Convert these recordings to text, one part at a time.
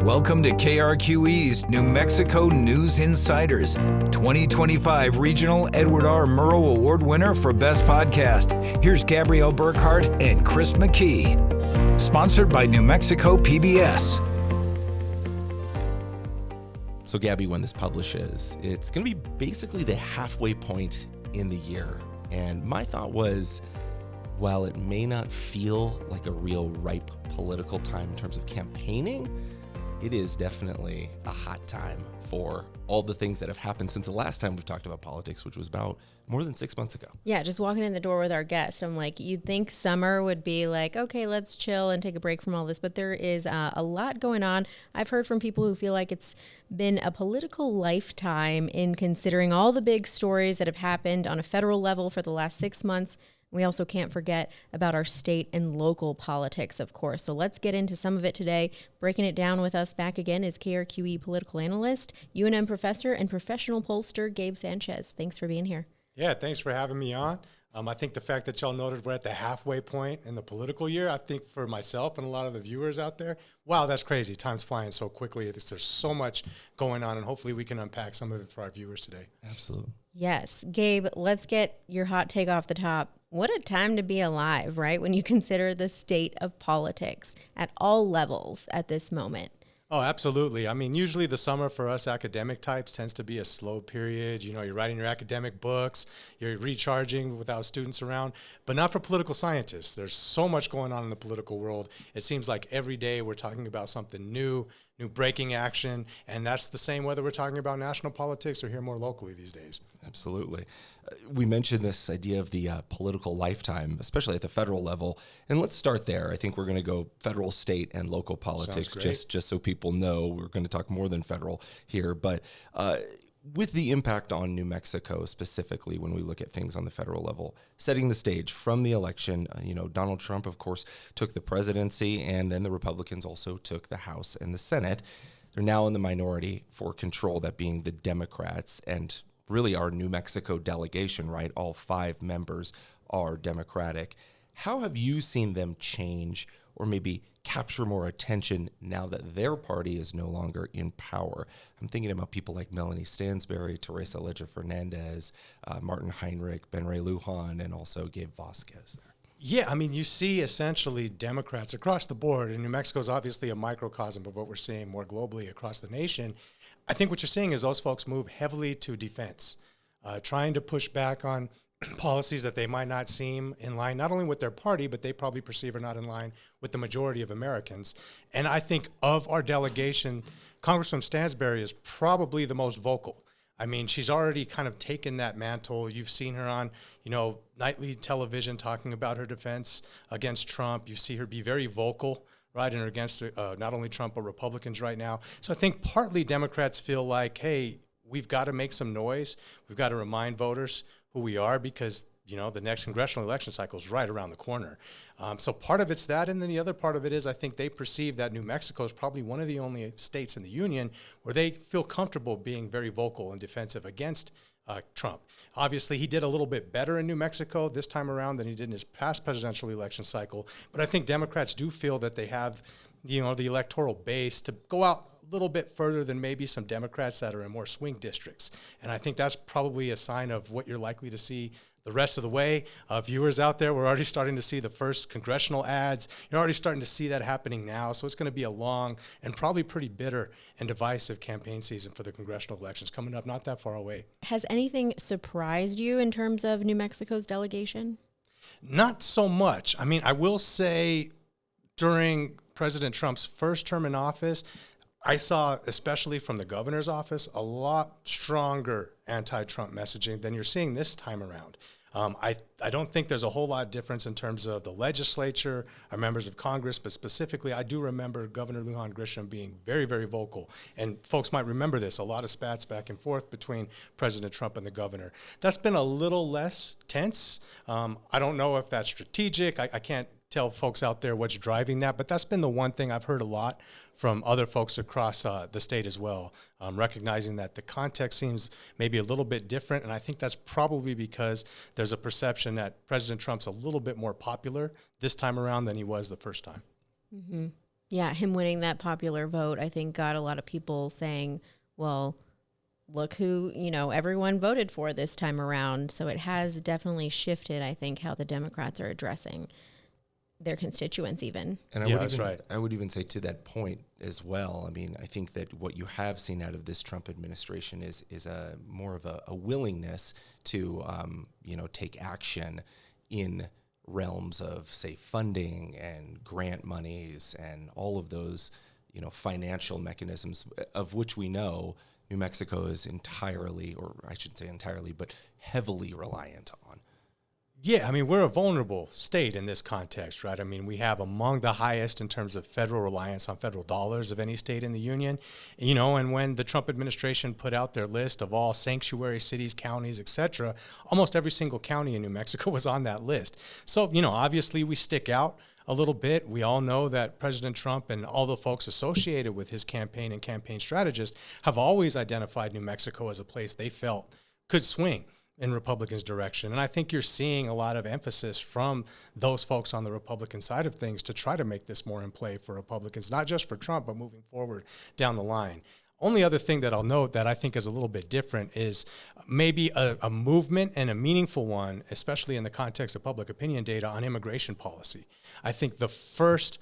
Welcome to KRQE's New Mexico News Insiders, 2025 Regional Edward R. Murrow Award winner for Best Podcast. Here's Gabrielle Burkhart and Chris McKee. Sponsored by New Mexico PBS. So Gabby, when this publishes, it's going to be basically the halfway point in the year. And my thought was, while it may not feel like a real ripe political time in terms of campaigning, it is definitely a hot time for all the things that have happened since the last time we've talked about politics, which was about more than 6 months ago. Yeah, just walking in the door with our guest, I'm like, you'd think summer would be like, okay, let's chill and take a break from all this. But there is a lot going on. I've heard from people who feel like it's been a political lifetime in considering all the big stories that have happened on a federal level for the last 6 months. We also can't forget about our state and local politics, of course. So let's get into some of it today. Breaking it down with us back again is KRQE Political Analyst, UNM Professor, and Professional Pollster, Gabe Sanchez. Thanks for being here. Yeah, thanks for having me on. I think the fact that y'all noted we're at the halfway point in the political year, I think for myself and a lot of the viewers out there, wow, that's crazy. Time's flying so quickly. There's so much going on, and hopefully we can unpack some of it for our viewers today. Absolutely. Yes. Gabe, let's get your hot take off the top. What a time to be alive, right? When you consider the state of politics at all levels at this moment. Oh, absolutely. I mean, usually the summer for us academic types tends to be a slow period. You know, you're writing your academic books, you're recharging without students around, but not for political scientists. There's so much going on in the political world. It seems like every day we're talking about something new breaking action, and that's the same whether we're talking about national politics or here more locally these days. Absolutely. We mentioned this idea of the political lifetime, especially at the federal level. And let's start there. I think we're going to go federal, state, and local politics, just so people know. We're going to talk more than federal here. But with the impact on New Mexico specifically, when we look at things on the federal level, setting the stage from the election, Donald Trump, of course, took the presidency, and then the Republicans also took the House and the Senate. They're now in the minority for control, that being the Democrats, and really our New Mexico delegation, right? All 5 members are Democratic. How have you seen them change or maybe capture more attention now that their party is no longer in power? I'm thinking about people like Melanie Stansberry, Teresa Leger Fernandez, Martin Heinrich, Ben Ray Lujan, and also Gabe Vasquez there. Yeah, I mean, you see essentially Democrats across the board, and New Mexico is obviously a microcosm of what we're seeing more globally across the nation. I think what you're seeing is those folks move heavily to defense, trying to push back on policies that they might not seem in line, not only with their party, but they probably perceive are not in line with the majority of Americans. And I think of our delegation, Congresswoman Stansberry is probably the most vocal. I mean, she's already kind of taken that mantle. You've seen her on, nightly television talking about her defense against Trump. You see her be very vocal, right, and against not only Trump, but Republicans right now. So I think partly Democrats feel like, hey, we've got to make some noise. We've got to remind voters who we are because, the next congressional election cycle is right around the corner. So part of it's that, and then the other part of it is I think they perceive that New Mexico is probably one of the only states in the union where they feel comfortable being very vocal and defensive against Trump. Obviously, he did a little bit better in New Mexico this time around than he did in his past presidential election cycle, but I think Democrats do feel that they have, the electoral base to go out a little bit further than maybe some Democrats that are in more swing districts. And I think that's probably a sign of what you're likely to see the rest of the way. Viewers out there, we're already starting to see the first congressional ads. You're already starting to see that happening now. So it's going to be a long and probably pretty bitter and divisive campaign season for the congressional elections coming up not that far away. Has anything surprised you in terms of New Mexico's delegation? Not so much. I mean, I will say during President Trump's first term in office, I saw, especially from the governor's office, a lot stronger anti-Trump messaging than you're seeing this time around. I don't think there's a whole lot of difference in terms of the legislature or members of Congress, but specifically, I do remember Governor Lujan Grisham being very, very vocal. And folks might remember this, a lot of spats back and forth between President Trump and the governor. That's been a little less tense. I don't know if that's strategic. I can't tell folks out there what's driving that, but that's been the one thing I've heard a lot from other folks across the state as well, recognizing that the context seems maybe a little bit different, and I think that's probably because there's a perception that President Trump's a little bit more popular this time around than he was the first time. Mm-hmm. Yeah, him winning that popular vote, I think, got a lot of people saying, well, look who, everyone voted for this time around. So it has definitely shifted, I think, how the Democrats are addressing their constituents even. And I would even say to that point as well. I mean, I think that what you have seen out of this Trump administration is a more of a willingness to, take action in realms of, say, funding and grant monies and all of those, financial mechanisms of which we know New Mexico is entirely, or I should say entirely, but heavily reliant on. Yeah, I mean, we're a vulnerable state in this context, right? I mean, we have among the highest in terms of federal reliance on federal dollars of any state in the union, and when the Trump administration put out their list of all sanctuary cities, counties, et cetera, almost every single county in New Mexico was on that list. So, obviously we stick out a little bit. We all know that President Trump and all the folks associated with his campaign and campaign strategists have always identified New Mexico as a place they felt could swing in Republicans' direction. And I think you're seeing a lot of emphasis from those folks on the Republican side of things to try to make this more in play for Republicans, not just for Trump, but moving forward down the line. Only other thing that I'll note that I think is a little bit different is maybe a movement and a meaningful one, especially in the context of public opinion data on immigration policy. I think the first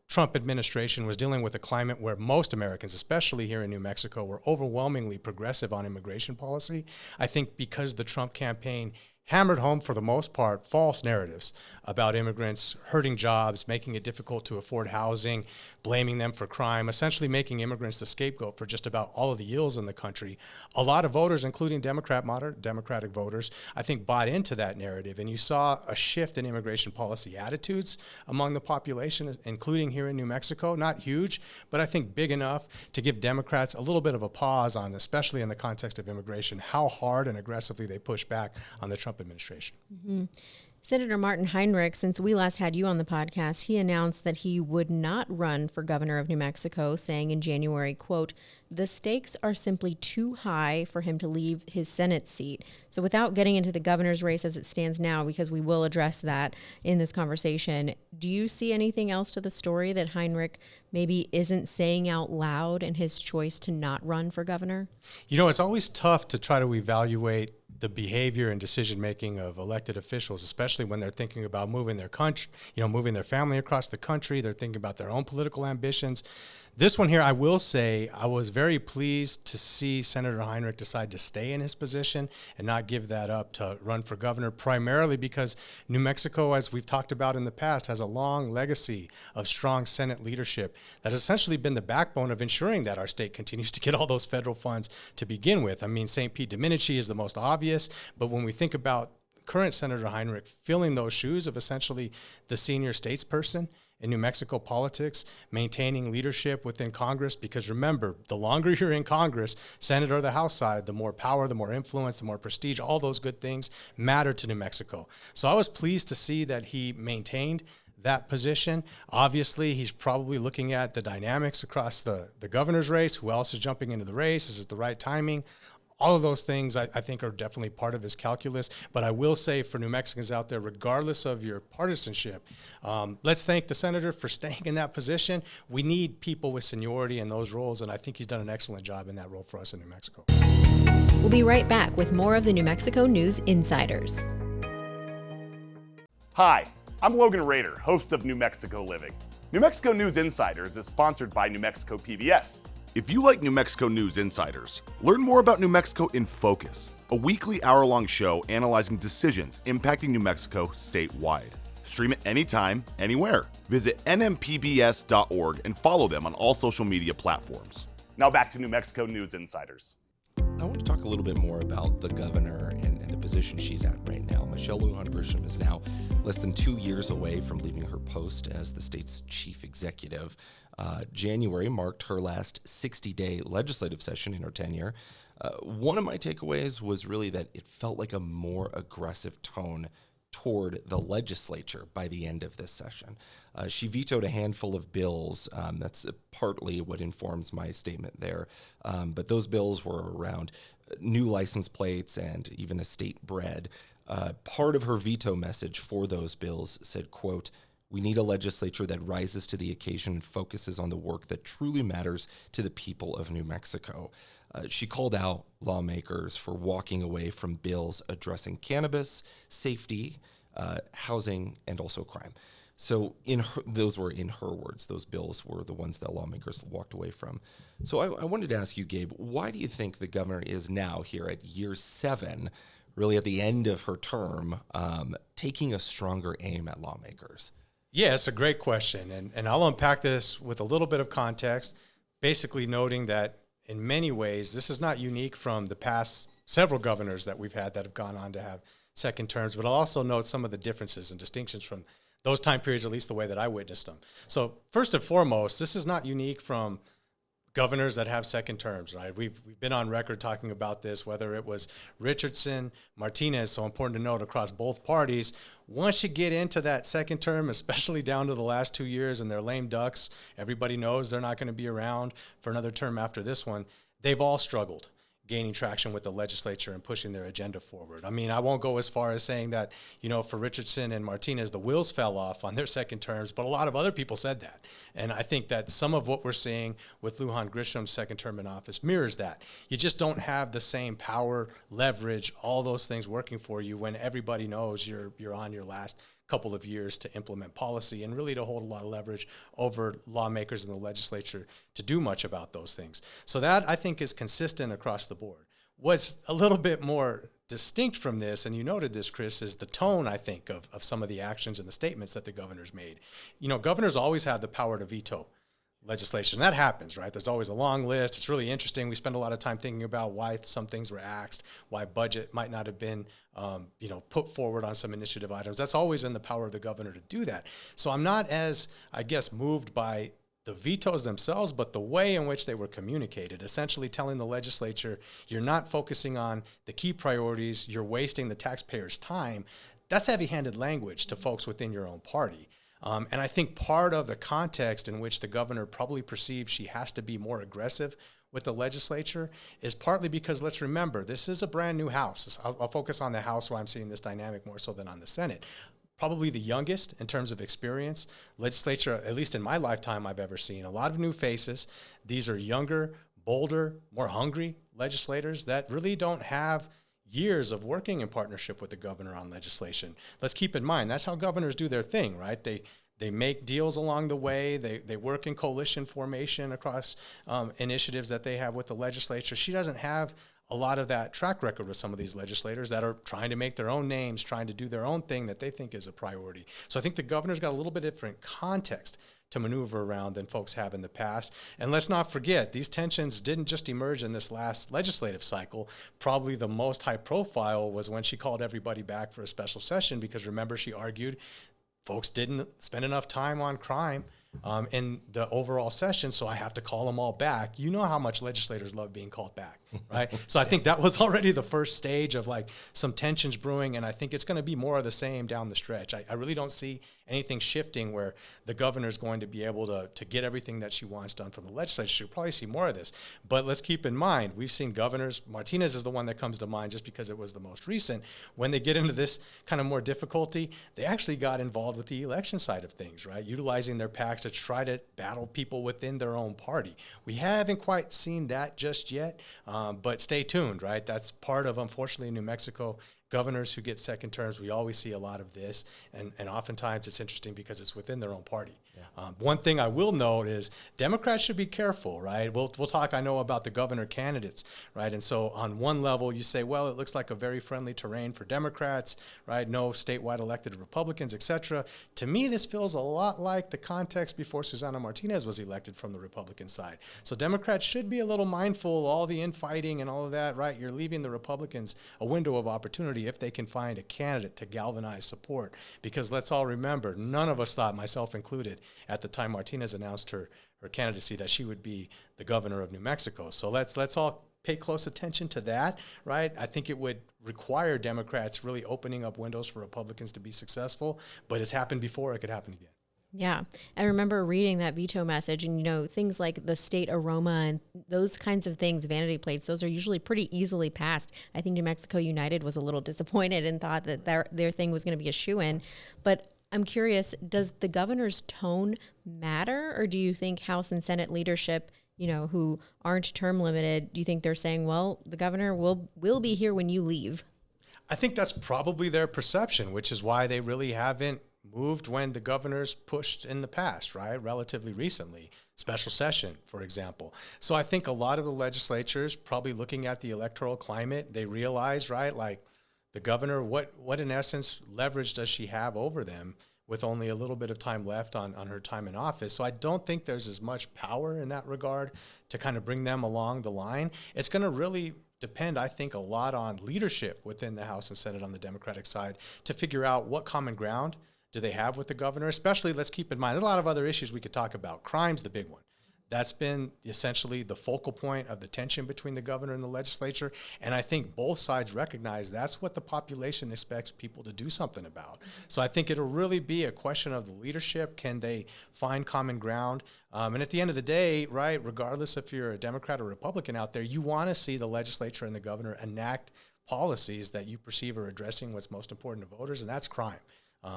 Trump administration was dealing with a climate where most Americans, especially here in New Mexico, were overwhelmingly progressive on immigration policy. I think because the Trump campaign hammered home, for the most part, false narratives about immigrants hurting jobs, making it difficult to afford housing, blaming them for crime, essentially making immigrants the scapegoat for just about all of the ills in the country. A lot of voters, including moderate Democratic voters, I think bought into that narrative. And you saw a shift in immigration policy attitudes among the population, including here in New Mexico. Not huge, but I think big enough to give Democrats a little bit of a pause on, especially in the context of immigration, how hard and aggressively they push back on the Trump administration. Mm-hmm. Senator Martin Heinrich, since we last had you on the podcast, he announced that he would not run for governor of New Mexico, saying in January, quote, "The stakes are simply too high for him to leave his Senate seat." So without getting into the governor's race as it stands now, because we will address that in this conversation, do you see anything else to the story that Heinrich maybe isn't saying out loud in his choice to not run for governor? It's always tough to try to evaluate the behavior and decision-making of elected officials, especially when they're thinking about moving their country, moving their family across the country. They're thinking about their own political ambitions. This one here, I will say, I was very pleased to see Senator Heinrich decide to stay in his position and not give that up to run for governor, primarily because New Mexico, as we've talked about in the past, has a long legacy of strong Senate leadership that has essentially been the backbone of ensuring that our state continues to get all those federal funds to begin with. I mean, St. Pete Domenici is the most obvious, but when we think about current Senator Heinrich filling those shoes of essentially the senior statesperson in New Mexico politics, maintaining leadership within Congress, because remember, the longer you're in Congress, Senate or the House side, the more power, the more influence, the more prestige, all those good things matter to New Mexico. So I was pleased to see that he maintained that position. Obviously, he's probably looking at the dynamics across the governor's race, who else is jumping into the race, is it the right timing? All of those things, I think, are definitely part of his calculus. But I will say for New Mexicans out there, regardless of your partisanship, let's thank the senator for staying in that position. We need people with seniority in those roles, and I think he's done an excellent job in that role for us in New Mexico. We'll be right back with more of the New Mexico News Insiders. Hi, I'm Logan Rader, host of New Mexico Living. New Mexico News Insiders is sponsored by New Mexico PBS. If you like New Mexico News Insiders, learn more about New Mexico in Focus, a weekly hour-long show analyzing decisions impacting New Mexico statewide. Stream it anytime, anywhere. Visit nmpbs.org and follow them on all social media platforms. Now back to New Mexico News Insiders. I want to talk a little bit more about the governor and the position she's at right now. Michelle Lujan Grisham is now less than 2 years away from leaving her post as the state's chief executive. January marked her last 60-day legislative session in her tenure. One of my takeaways was really that it felt like a more aggressive tone toward the legislature by the end of this session. She vetoed a handful of bills. That's partly what informs my statement there. But those bills were around new license plates and even estate bread. Part of her veto message for those bills said, quote, We need a legislature that rises to the occasion and focuses on the work that truly matters to the people of New Mexico. She called out lawmakers for walking away from bills addressing cannabis, safety, housing, and also crime. So those were in her words. Those bills were the ones that lawmakers walked away from. So I wanted to ask you, Gabe, why do you think the governor is now here at year 7, really at the end of her term, taking a stronger aim at lawmakers? Yeah, it's a great question. And I'll unpack this with a little bit of context, basically noting that in many ways, this is not unique from the past several governors that we've had that have gone on to have second terms, but I'll also note some of the differences and distinctions from those time periods, at least the way that I witnessed them. So first and foremost, this is not unique from governors that have second terms, right? We've been on record talking about this, whether it was Richardson, Martinez, so important to note across both parties. Once you get into that second term, especially down to the last 2 years and they're lame ducks, everybody knows they're not going to be around for another term after this one. They've all struggled gaining traction with the legislature and pushing their agenda forward. I mean, I won't go as far as saying that, for Richardson and Martinez, the wheels fell off on their second terms, but a lot of other people said that. And I think that some of what we're seeing with Lujan Grisham's second term in office mirrors that. You just don't have the same power, leverage, all those things working for you when everybody knows you're on your last couple of years to implement policy and really to hold a lot of leverage over lawmakers in the legislature to do much about those things. So that, I think, is consistent across the board. What's a little bit more distinct from this, and you noted this, Chris, is the tone, I think, of some of the actions and the statements that the governor's made. Governors always have the power to veto legislation. That happens, right? There's always a long list. It's really interesting. We spend a lot of time thinking about why some things were axed, why budget might not have been, put forward on some initiative items. That's always in the power of the governor to do that. So I'm not as, moved by the vetoes themselves, but the way in which they were communicated, essentially telling the legislature, you're not focusing on the key priorities, you're wasting the taxpayers' time. That's heavy-handed language to folks within your own party. And I think part of the context in which the governor probably perceives she has to be more aggressive with the legislature is partly because, let's remember, this is a brand new House. I'll focus on the House where I'm seeing this dynamic more so than on the Senate. Probably the youngest in terms of experience. Legislature, at least in my lifetime, I've ever seen. A lot of new faces. These are younger, bolder, more hungry legislators that really don't have years of working in partnership with the governor on legislation. Let's keep in mind, that's how governors do their thing, right? They make deals along the way. They work in coalition formation across initiatives that they have with the legislature. She doesn't have a lot of that track record with some of these legislators that are trying to make their own names, trying to do their own thing that they think is a priority. So I think the governor's got a little bit different context to maneuver around than folks have in the past. And let's not forget, these tensions didn't just emerge in this last legislative cycle. Probably the most high profile was when she called everybody back for a special session, because remember, she argued folks didn't spend enough time on crime in the overall session, so I have to call them all back. You know how much legislators love being called back, right? So I think that was already the first stage of some tensions brewing, and I think it's going to be more of the same down the stretch. I really don't see anything shifting where the governor's going to be able to get everything that she wants done from the legislature. You'll probably see more of this. But let's keep in mind, we've seen governors, Martinez is the one that comes to mind just because it was the most recent. When they get into this kind of more difficulty, they actually got involved with the election side of things, right? Utilizing their PACs to try to battle people within their own party. We haven't quite seen that just yet, but stay tuned, right? That's part of, unfortunately, New Mexico governors who get second terms. We always see a lot of this, and oftentimes it's interesting because it's within their own party. Yeah. One thing I will note is Democrats should be careful, right? We'll talk, I know, about the governor candidates, right? And so on one level, you say, well, it looks like a very friendly terrain for Democrats, right? No statewide elected Republicans, et cetera. To me, this feels a lot like the context before Susana Martinez was elected from the Republican side. So Democrats should be a little mindful of all the infighting and all of that, right? You're leaving the Republicans a window of opportunity if they can find a candidate to galvanize support. Because let's all remember, none of us thought, myself included, at the time Martinez announced her candidacy, that she would be the governor of New Mexico. So let's all pay close attention to that, right? I think it would require Democrats really opening up windows for Republicans to be successful, but it's happened before, it could happen again. Yeah. I remember reading that veto message, and, things like the state aroma and those kinds of things, vanity plates, those are usually pretty easily passed. I think New Mexico United was a little disappointed and thought that their thing was going to be a shoo-in. But I'm curious, does the governor's tone matter, or do you think House and Senate leadership, who aren't term limited, do you think they're saying, well, the governor will be here when you leave? I think that's probably their perception, which is why they really haven't moved when the governor's pushed in the past, right? Relatively recently, special session, for example. So I think a lot of the legislatures probably looking at the electoral climate, they realize, right, like the governor, what in essence leverage does she have over them with only a little bit of time left on her time in office? So I don't think there's as much power in that regard to kind of bring them along the line. It's going to really depend, I think, a lot on leadership within the House and Senate on the Democratic side to figure out what common ground do they have with the governor. Especially, let's keep in mind, there's a lot of other issues we could talk about. Crime's the big one. That's been essentially the focal point of the tension between the governor and the legislature. And I think both sides recognize that's what the population expects people to do something about. So I think it'll really be a question of the leadership. Can they find common ground? And at the end of the day, right, regardless if you're a Democrat or Republican out there, you want to see the legislature and the governor enact policies that you perceive are addressing what's most important to voters, and that's crime.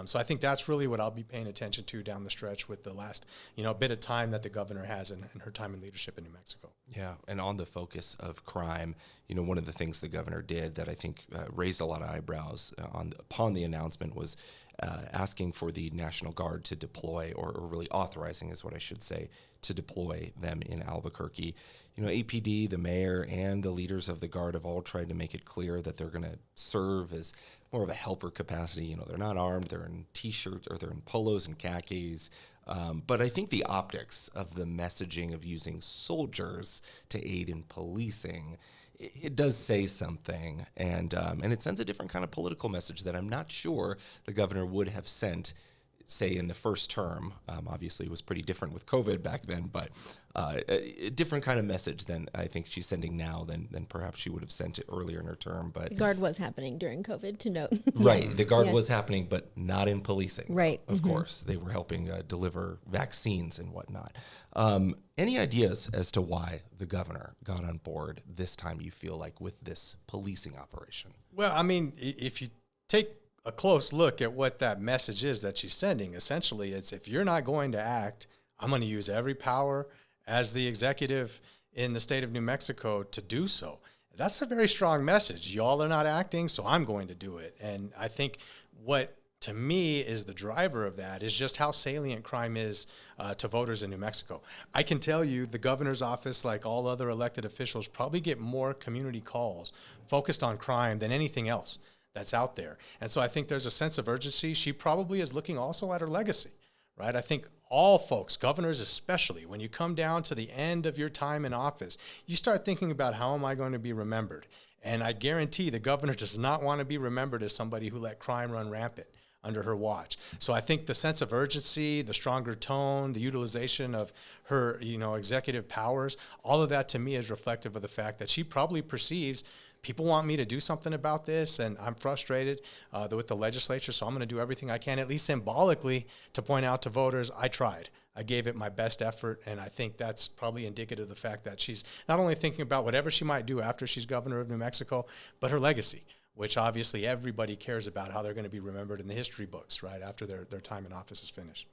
So I think that's really what I'll be paying attention to down the stretch with the last, bit of time that the governor has in her time in leadership in New Mexico. Yeah, and on the focus of crime, one of the things the governor did that I think raised a lot of eyebrows upon the announcement was asking for the National Guard to deploy, or really authorizing is what I should say, to deploy them in Albuquerque. APD, the mayor, and the leaders of the Guard have all tried to make it clear that they're going to serve as more of a helper capacity. They're not armed, they're in T-shirts, or they're in polos and khakis. But I think the optics of the messaging of using soldiers to aid in policing, it does say something, and it sends a different kind of political message that I'm not sure the governor would have sent, say, in the first term. Obviously, it was pretty different with COVID back then, but a different kind of message than I think she's sending now than perhaps she would have sent it earlier in her term. But the Guard was happening during COVID, to note. Right, the Guard was happening, but not in policing. Right. Of course, they were helping deliver vaccines and whatnot. Any ideas as to why the governor got on board this time, you feel like, with this policing operation? Well, I mean, if you take a close look at what that message is that she's sending, essentially it's, if you're not going to act, I'm going to use every power as the executive in the state of New Mexico to do so. That's a very strong message. Y'all are not acting, so I'm going to do it. And I think what, to me, is the driver of that is just how salient crime is to voters in New Mexico. I can tell you the governor's office, like all other elected officials, probably get more community calls focused on crime than anything else that's out there. And so I think there's a sense of urgency. She probably is looking also at her legacy, right? I think all folks, governors especially, when you come down to the end of your time in office, you start thinking about, how am I going to be remembered? And I guarantee the governor does not want to be remembered as somebody who let crime run rampant under her watch. So I think the sense of urgency, the stronger tone, the utilization of her, executive powers, all of that to me is reflective of the fact that she probably perceives people want me to do something about this, and I'm frustrated with the legislature, so I'm going to do everything I can, at least symbolically, to point out to voters, I tried. I gave it my best effort, and I think that's probably indicative of the fact that she's not only thinking about whatever she might do after she's governor of New Mexico, but her legacy, which obviously everybody cares about, how they're going to be remembered in the history books, right, after their time in office is finished.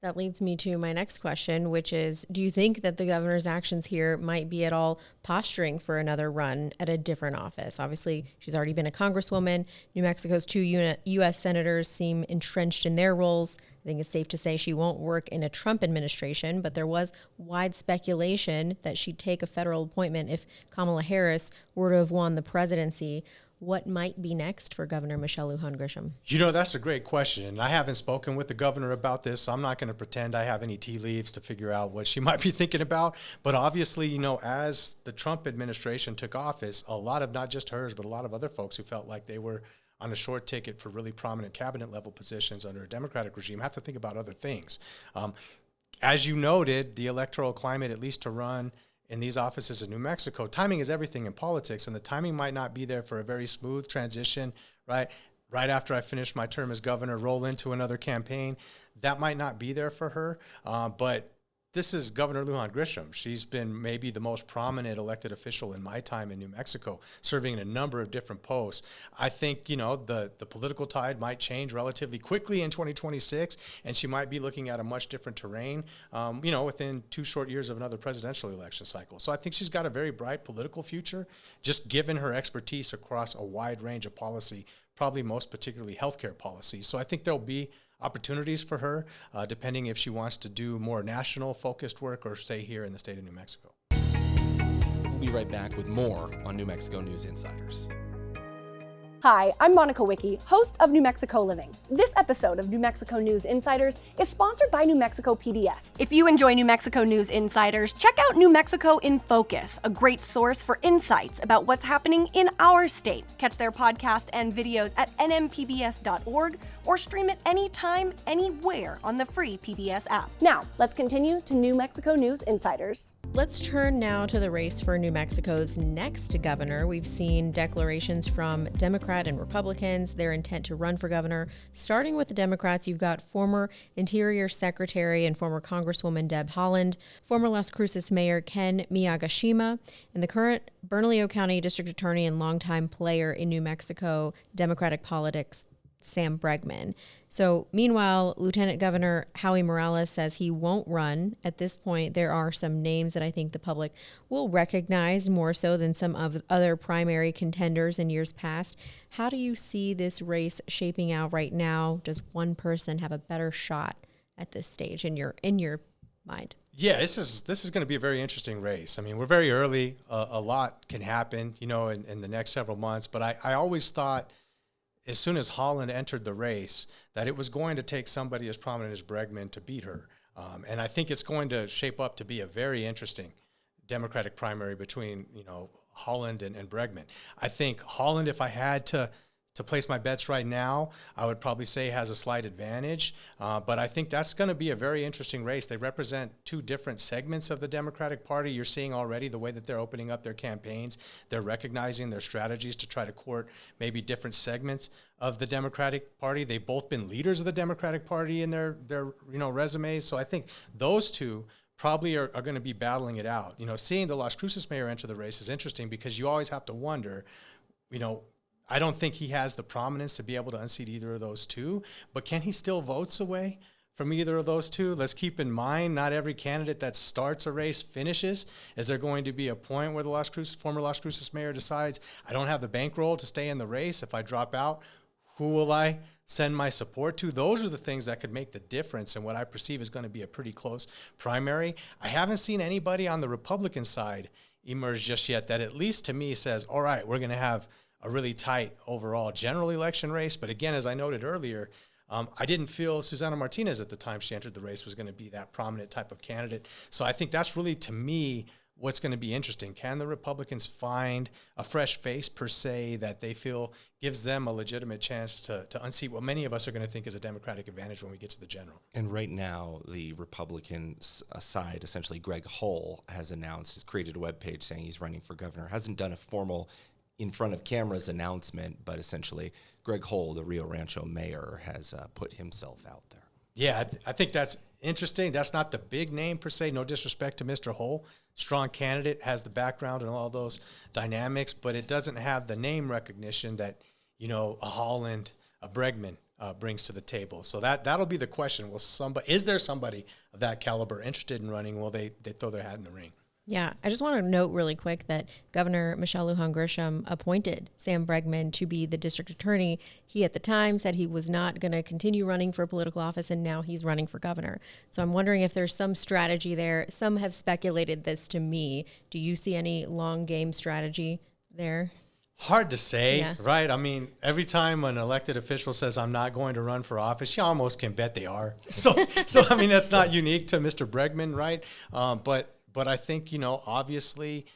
That leads me to my next question, which is, do you think that the governor's actions here might be at all posturing for another run at a different office? Obviously, she's already been a congresswoman. New Mexico's 2 U.S. senators seem entrenched in their roles. I think it's safe to say she won't work in a Trump administration, but there was wide speculation that she'd take a federal appointment if Kamala Harris were to have won the presidency. What might be next for Governor Michelle Lujan Grisham? That's a great question. And I haven't spoken with the governor about this, so I'm not going to pretend I have any tea leaves to figure out what she might be thinking about. But obviously, as the Trump administration took office, a lot of, not just hers, but a lot of other folks who felt like they were on a short ticket for really prominent cabinet level positions under a Democratic regime have to think about other things. As you noted, the electoral climate, at least to run in these offices in New Mexico, timing is everything in politics, and the timing might not be there for a very smooth transition, right? Right after I finish my term as governor, roll into another campaign. That might not be there for her, but this is Governor Lujan Grisham. She's been maybe the most prominent elected official in my time in New Mexico, serving in a number of different posts. I think, the political tide might change relatively quickly in 2026, and she might be looking at a much different terrain, within 2 short years of another presidential election cycle. So I think she's got a very bright political future, just given her expertise across a wide range of policy, probably most particularly healthcare policy. So I think there'll be opportunities for her, depending if she wants to do more national focused work or stay here in the state of New Mexico. We'll be right back with more on New Mexico News Insiders. Hi, I'm Monica Wicki, host of New Mexico Living. This episode of New Mexico News Insiders is sponsored by New Mexico PBS. If you enjoy New Mexico News Insiders, check out New Mexico in Focus, a great source for insights about what's happening in our state. Catch their podcasts and videos at nmpbs.org or stream it anytime, anywhere on the free PBS app. Now, let's continue to New Mexico News Insiders. Let's turn now to the race for New Mexico's next governor. We've seen declarations from Democrat and Republicans, their intent to run for governor. Starting with the Democrats, you've got former Interior Secretary and former Congresswoman Deb Haaland, former Las Cruces Mayor Ken Miyagashima, and the current Bernalillo County District Attorney and longtime player in New Mexico Democratic politics, Sam Bregman. So meanwhile, Lieutenant Governor Howie Morales says he won't run. At this point, there are some names that I think the public will recognize more so than some of other primary contenders in years past. How do you see this race shaping out right now? Does one person have a better shot at this stage in your mind? Yeah, this is going to be a very interesting race. I mean, we're very early. A lot can happen, in the next several months. But I always thought, as soon as Haaland entered the race, that it was going to take somebody as prominent as Bregman to beat her. And I think it's going to shape up to be a very interesting Democratic primary between, Haaland and Bregman. I think Haaland, if I had to place my bets right now, I would probably say has a slight advantage. But I think that's going to be a very interesting race. They represent 2 different segments of the Democratic Party. You're seeing already the way that they're opening up their campaigns. They're recognizing their strategies to try to court maybe different segments of the Democratic Party. They've both been leaders of the Democratic Party in their resumes. So I think those 2 probably are going to be battling it out. Seeing the Las Cruces mayor enter the race is interesting because you always have to wonder, I don't think he has the prominence to be able to unseat either of those 2, but can he steal votes away from either of those 2? Let's keep in mind, not every candidate that starts a race finishes. Is there going to be a point where the former Las Cruces mayor decides, I don't have the bankroll to stay in the race? If I drop out, who will I send my support to? Those are the things that could make the difference in what I perceive is going to be a pretty close primary. I haven't seen anybody on the Republican side emerge just yet that at least to me says, all right, we're going to have a really tight overall general election race. But again, as I noted earlier, I didn't feel Susana Martinez at the time she entered the race was going to be that prominent type of candidate. So I think that's really, to me, what's going to be interesting. Can the Republicans find a fresh face, per se, that they feel gives them a legitimate chance to unseat what many of us are going to think is a Democratic advantage when we get to the general? And right now, the Republican side, essentially Greg Hull, has created a webpage saying he's running for governor. Hasn't done a formal in front of cameras announcement, but essentially Greg Hull, the Rio Rancho mayor, has put himself out there. Yeah, I think that's interesting. That's not the big name per se. No disrespect to Mr. Hull. Strong candidate, has the background and all those dynamics, but it doesn't have the name recognition that, a Haaland, a Bregman brings to the table. So that'll be the question. Is there somebody of that caliber interested in running? Will they throw their hat in the ring? Yeah, I just want to note really quick that Governor Michelle Lujan Grisham appointed Sam Bregman to be the district attorney. He at the time said he was not going to continue running for a political office, and now he's running for governor. So I'm wondering if there's some strategy there. Some have speculated this to me. Do you see any long game strategy there? Hard to say, right? I mean, every time an elected official says, I'm not going to run for office, you almost can bet they are. So I mean, that's not unique to Mr. Bregman, right? But I think, obviously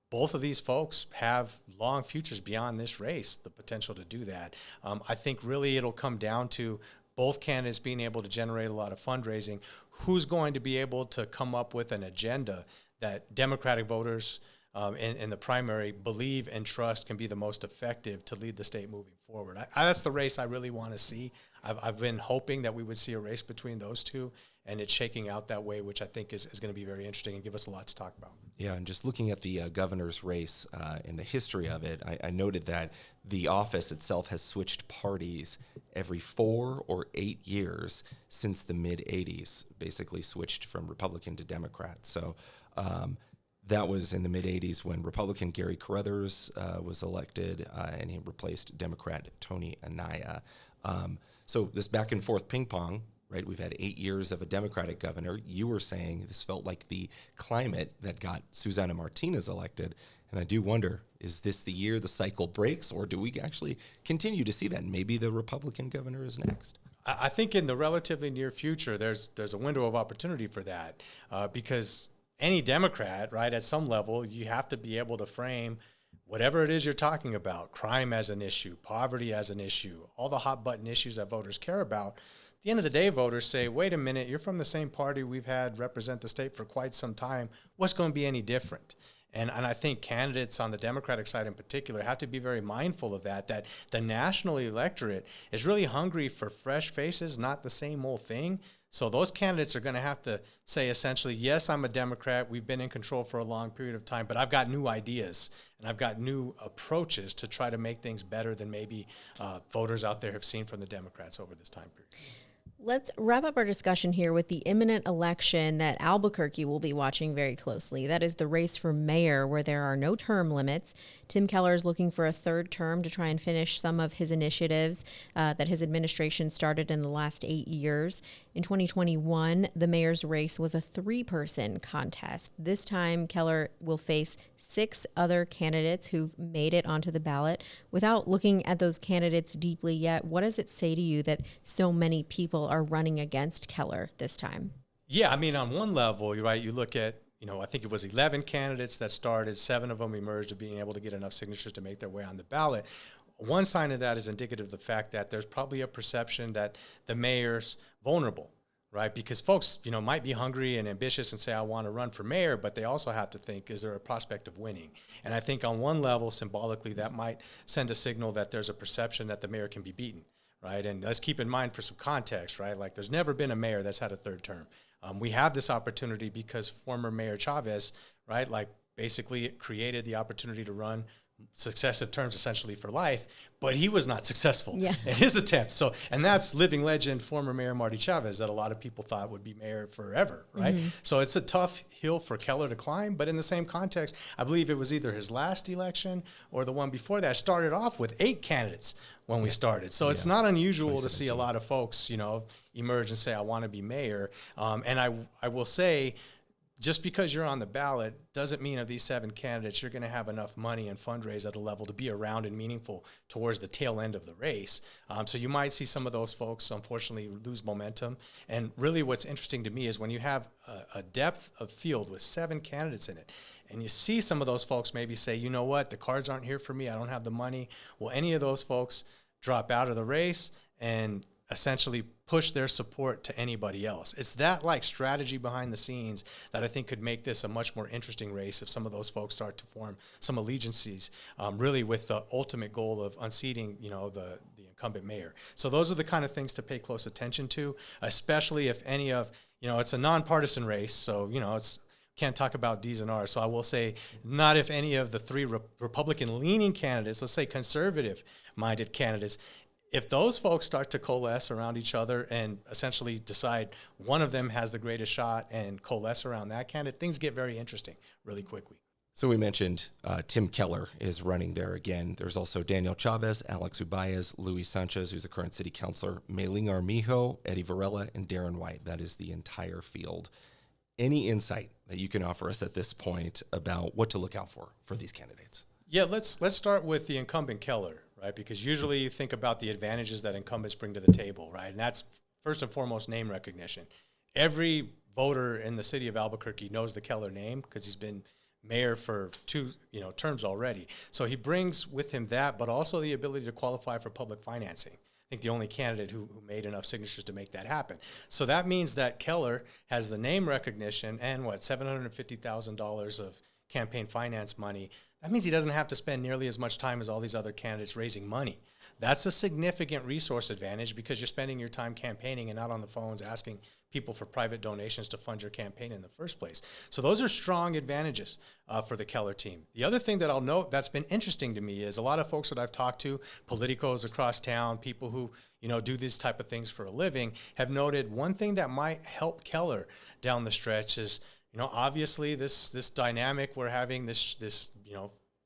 both of these folks have long futures beyond this race, the potential to do that. I think really it'll come down to both candidates being able to generate a lot of fundraising. Who's going to be able to come up with an agenda that Democratic voters in the primary believe and trust can be the most effective to lead the state moving forward. That's the race I really want to see. I've been hoping that we would see a race between those two, and it's shaking out that way, which I think is going to be very interesting and give us a lot to talk about. Yeah, and just looking at the governor's race and the history of it, I noted that the office itself has switched parties every 4 or 8 years since the mid-'80s, basically switched from Republican to Democrat. So that was in the mid-'80s when Republican Gary Carruthers was elected, and he replaced Democrat Tony Anaya. So this back and forth ping pong, right? We've had 8 years of a Democratic governor. You were saying this felt like the climate that got Susana Martinez elected. And I do wonder, is this the year the cycle breaks, or do we actually continue to see that? Maybe the Republican governor is next. I think in the relatively near future, there's a window of opportunity for that because any Democrat, right, at some level, you have to be able to frame whatever it is you're talking about, crime as an issue, poverty as an issue, all the hot button issues that voters care about. At the end of the day, voters say, wait a minute, you're from the same party we've had represent the state for quite some time. What's going to be any different? And I think candidates on the Democratic side in particular have to be very mindful of that the national electorate is really hungry for fresh faces, not the same old thing. So those candidates are going to have to say essentially, yes, I'm a Democrat. We've been in control for a long period of time, but I've got new ideas and I've got new approaches to try to make things better than maybe voters out there have seen from the Democrats over this time period. Let's wrap up our discussion here with the imminent election that Albuquerque will be watching very closely. That is the race for mayor, where there are no term limits. Tim Keller is looking for a third term to try and finish some of his initiatives that his administration started in the last 8 years. In 2021, the mayor's race was a 3-person contest. This time, Keller will face 6 other candidates who've made it onto the ballot. Without looking at those candidates deeply yet, what does it say to you that so many people are running against Keller this time? Yeah, I mean, on one level, you're right. You look at, I think it was 11 candidates that started. 7 of them emerged of being able to get enough signatures to make their way on the ballot. One sign of that is indicative of the fact that there's probably a perception that the mayor's vulnerable, right? Because folks, might be hungry and ambitious and say, I want to run for mayor, but they also have to think, is there a prospect of winning? And I think on one level, symbolically, that might send a signal that there's a perception that the mayor can be beaten, right? And let's keep in mind for some context, right? Like there's never been a mayor that's had a third term. We have this opportunity because former Mayor Chavez, right, like basically created the opportunity to run successive terms essentially for life, but he was not successful in his attempt. So, and that's living legend, former Mayor Marty Chavez, that a lot of people thought would be mayor forever, right? Mm-hmm. So it's a tough hill for Keller to climb, but in the same context, I believe it was either his last election or the one before that started off with 8 candidates when we started. So it's not unusual to see a lot of folks, emerge and say, I want to be mayor. And I will say, just because you're on the ballot doesn't mean of these 7 candidates you're going to have enough money and fundraise at a level to be around and meaningful towards the tail end of the race. So you might see some of those folks, unfortunately, lose momentum. And really what's interesting to me is when you have a depth of field with 7 candidates in it, and you see some of those folks maybe say, you know what, the cards aren't here for me, I don't have the money. Well, any of those folks drop out of the race and essentially push their support to anybody else. It's that like strategy behind the scenes that I think could make this a much more interesting race if some of those folks start to form some allegiances, really with the ultimate goal of unseating, the incumbent mayor. So those are the kind of things to pay close attention to, especially if any of, it's a nonpartisan race, so, it's can't talk about D's and R's. So I will say not if any of the 3 Republican-leaning candidates, let's say conservative-minded candidates, if those folks start to coalesce around each other and essentially decide one of them has the greatest shot and coalesce around that candidate, things get very interesting really quickly. So we mentioned Tim Keller is running there again. There's also Daniel Chavez, Alex Ubaez, Luis Sanchez, who's a current city councilor, Mailing Armijo, Eddie Varela, and Darren White. That is the entire field. Any insight that you can offer us at this point about what to look out for these candidates? Yeah, let's start with the incumbent Keller. Right, because usually you think about the advantages that incumbents bring to the table, right? And that's first and foremost name recognition. Every voter in the city of Albuquerque knows the Keller name because he's been mayor for 2 terms already. So he brings with him that, but also the ability to qualify for public financing. I think the only candidate who made enough signatures to make that happen. So that means that Keller has the name recognition and $750,000 of campaign finance money, that means he doesn't have to spend nearly as much time as all these other candidates raising money. That's a significant resource advantage because you're spending your time campaigning and not on the phones asking people for private donations to fund your campaign in the first place. So those are strong advantages for the Keller team. The other thing that I'll note that's been interesting to me is a lot of folks that I've talked to, politicos across town, people who do these type of things for a living, have noted one thing that might help Keller down the stretch is, obviously this dynamic we're having, this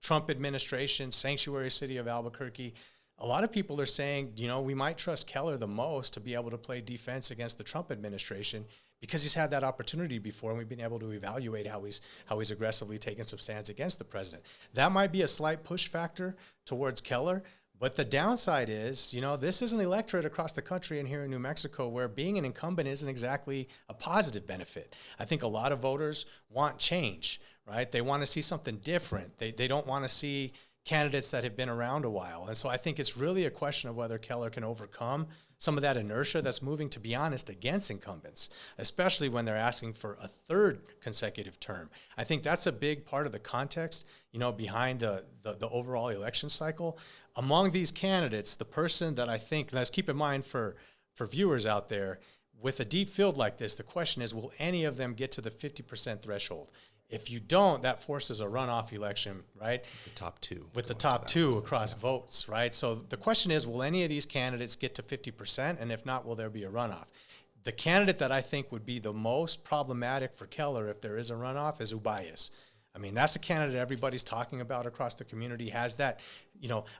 Trump administration, sanctuary city of Albuquerque. A lot of people are saying, we might trust Keller the most to be able to play defense against the Trump administration because he's had that opportunity before, and we've been able to evaluate how he's aggressively taken some stands against the president. That might be a slight push factor towards Keller, but the downside is, this is an electorate across the country and here in New Mexico where being an incumbent isn't exactly a positive benefit. I think a lot of voters want change, right? They want to see something different. They don't want to see candidates that have been around a while. And so I think it's really a question of whether Keller can overcome some of that inertia that's moving, to be honest, against incumbents, especially when they're asking for a third consecutive term. I think that's a big part of the context, behind the overall election cycle. Among these candidates, the person that I think, let's keep in mind for viewers out there, with a deep field like this, the question is, will any of them get to the 50% threshold? If you don't, that forces a runoff election, right? The top two. With the top two across votes, right? So the question is, will any of these candidates get to 50%? And if not, will there be a runoff? The candidate that I think would be the most problematic for Keller if there is a runoff is Ubayas. I mean, that's a candidate everybody's talking about across the community, has that,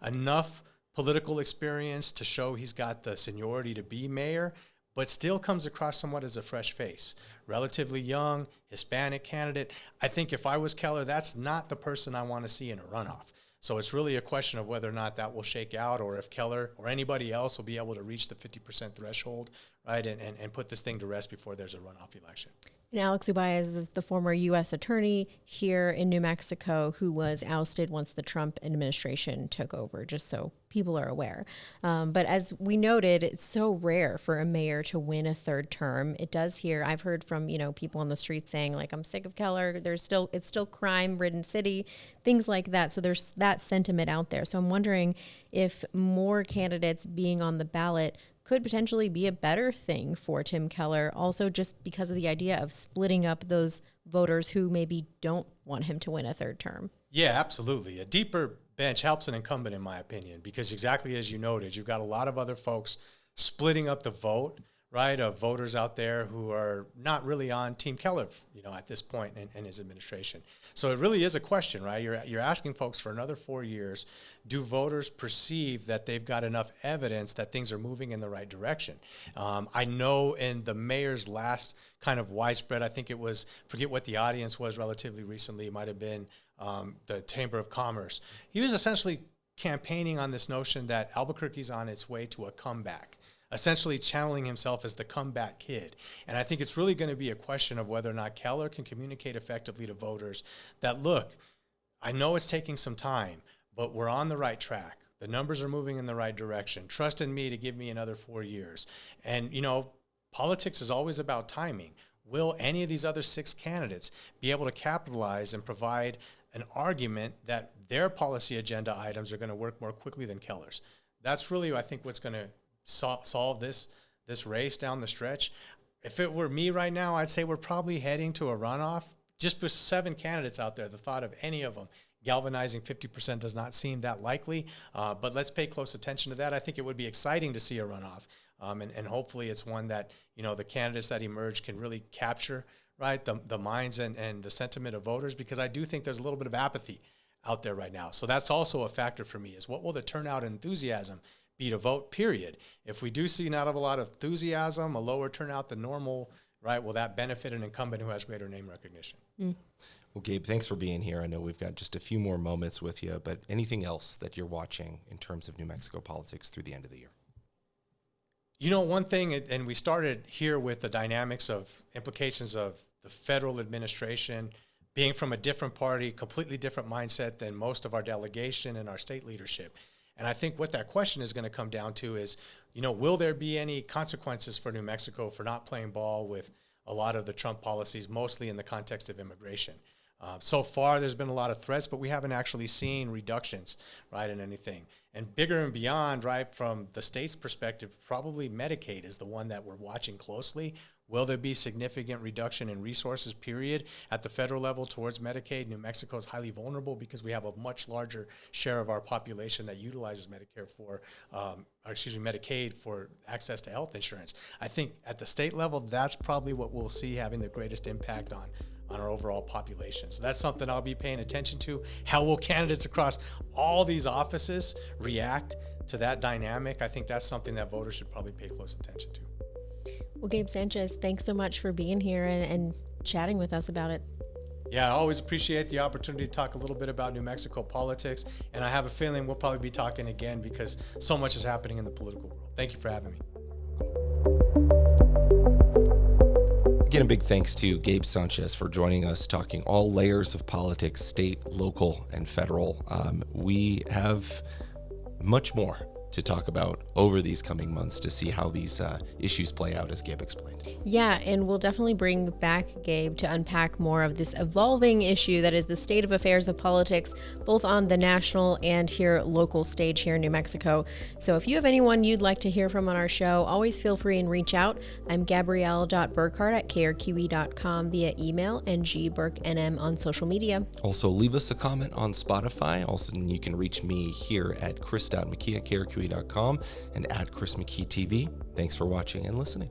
enough political experience to show he's got the seniority to be mayor, but still comes across somewhat as a fresh face. Relatively young, Hispanic candidate. I think if I was Keller, that's not the person I want to see in a runoff. So it's really a question of whether or not that will shake out, or if Keller or anybody else will be able to reach the 50% threshold, right, and put this thing to rest before there's a runoff election. And Alex Ubayas is the former U.S. attorney here in New Mexico who was ousted once the Trump administration took over, just so people are aware. But as we noted, it's so rare for a mayor to win a third term. It does here. I've heard from, people on the street saying, like, I'm sick of Keller. It's still crime-ridden city, things like that. So there's that sentiment out there. So I'm wondering if more candidates being on the ballot could potentially be a better thing for Tim Keller, also just because of the idea of splitting up those voters who maybe don't want him to win a third term. Yeah, absolutely. A deeper bench helps an incumbent, in my opinion, because exactly as you noted, you've got a lot of other folks splitting up the vote, right, of voters out there who are not really on Team Keller, at this point in his administration. So it really is a question, right? You're asking folks for another 4 years. Do voters perceive that they've got enough evidence that things are moving in the right direction? I know in the mayor's last kind of widespread, I think it was, forget what the audience was relatively recently, it might have been the Chamber of Commerce. He was essentially campaigning on this notion that Albuquerque's on its way to a comeback, essentially channeling himself as the comeback kid. And I think it's really going to be a question of whether or not Keller can communicate effectively to voters that, look, I know it's taking some time, but we're on the right track. The numbers are moving in the right direction. Trust in me to give me another 4 years. And, politics is always about timing. Will any of these other 6 candidates be able to capitalize and provide an argument that their policy agenda items are going to work more quickly than Keller's? That's really, I think, what's going to solve this race down the stretch. If it were me right now, I'd say we're probably heading to a runoff. Just with 7 candidates out there, the thought of any of them galvanizing 50% does not seem that likely. But let's pay close attention to that. I think it would be exciting to see a runoff. And hopefully it's one that, the candidates that emerge can really capture, right, the minds and the sentiment of voters, because I do think there's a little bit of apathy out there right now. So that's also a factor for me, is what will the turnout and enthusiasm be to vote, period. If we do see not a lot of enthusiasm, a lower turnout than normal, right, will that benefit an incumbent who has greater name recognition? Well, Gabe, thanks for being here. I know we've got just a few more moments with you, but anything else that you're watching in terms of New Mexico politics through the end of the year? One thing, and we started here with the dynamics of implications of the federal administration being from a different party, completely different mindset than most of our delegation and our state leadership. And I think what that question is going to come down to is, will there be any consequences for New Mexico for not playing ball with a lot of the Trump policies, mostly in the context of immigration? So far, there's been a lot of threats, but we haven't actually seen reductions, right, in anything. And bigger and beyond, right, from the state's perspective, probably Medicaid is the one that we're watching closely. Will there be significant reduction in resources, period, at the federal level towards Medicaid? New Mexico is highly vulnerable because we have a much larger share of our population that utilizes Medicaid for access to health insurance. I think at the state level, that's probably what we'll see having the greatest impact on our overall population. So that's something I'll be paying attention to. How will candidates across all these offices react to that dynamic? I think that's something that voters should probably pay close attention to. Well, Gabe Sanchez, thanks so much for being here and chatting with us about it. Yeah, I always appreciate the opportunity to talk a little bit about New Mexico politics, and I have a feeling we'll probably be talking again because so much is happening in the political world. Thank you for having me. Again, a big thanks to Gabe Sanchez for joining us, talking all layers of politics, state, local, and federal. We have much more to talk about over these coming months to see how these issues play out, as Gabe explained. Yeah, and we'll definitely bring back Gabe to unpack more of this evolving issue that is the state of affairs of politics, both on the national and here local stage here in New Mexico. So if you have anyone you'd like to hear from on our show, always feel free and reach out. I'm Gabrielle.Burkhart@krqe.com via email and gburknm on social media. Also, leave us a comment on Spotify. Also, you can reach me here at chris.mckee@krqe.com and at Chris McKee TV. Thanks for watching and listening.